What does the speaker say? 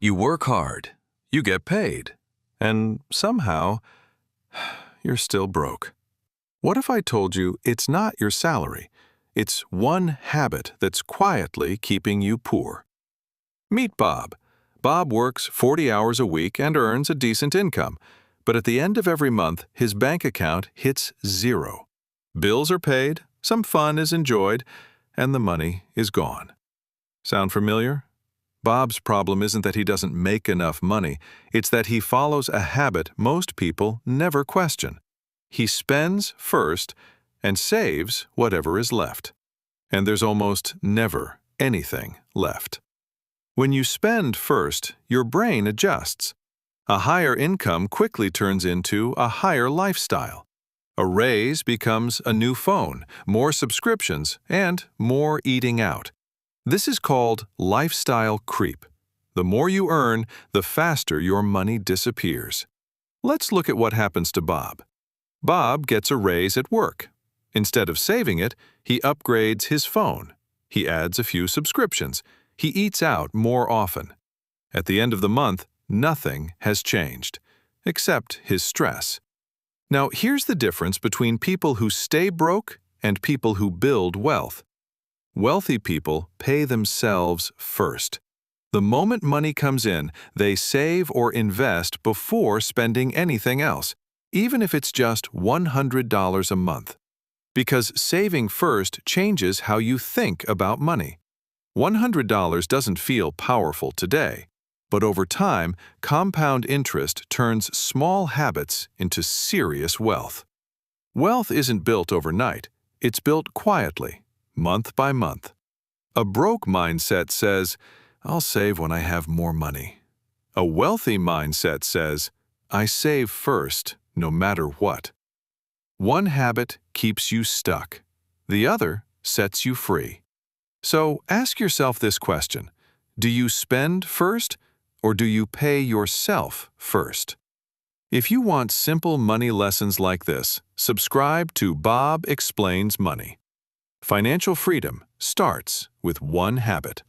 You work hard, you get paid, and somehow you're still broke. What if I told you it's not your salary, it's one habit that's quietly keeping you poor? Meet Bob. Bob works 40 hours a week and earns a decent income, but at the end of every month, his bank account hits zero. Bills are paid, some fun is enjoyed, and the money is gone. Sound familiar? Bob's problem isn't that he doesn't make enough money, it's that he follows a habit most people never question. He spends first and saves whatever is left. And there's almost never anything left. When you spend first, your brain adjusts. A higher income quickly turns into a higher lifestyle. A raise becomes a new phone, more subscriptions, and more eating out. This is called lifestyle creep. The more you earn, the faster your money disappears. Let's look at what happens to Bob. Bob gets a raise at work. Instead of saving it, he upgrades his phone. He adds a few subscriptions. He eats out more often. At the end of the month, nothing has changed, except his stress. Now, here's the difference between people who stay broke and people who build wealth. Wealthy people pay themselves first. The moment money comes in, they save or invest before spending anything else, even if it's just $100 a month. Because saving first changes how you think about money. $100 doesn't feel powerful today, but over time, compound interest turns small habits into serious wealth. Wealth isn't built overnight, it's built quietly, month by month. A broke mindset says, "I'll save when I have more money." A wealthy mindset says, "I save first, no matter what." One habit keeps you stuck. The other sets you free. So ask yourself this question: do you spend first, or do you pay yourself first? If you want simple money lessons like this, subscribe to Bob Explains Money. Financial freedom starts with one habit.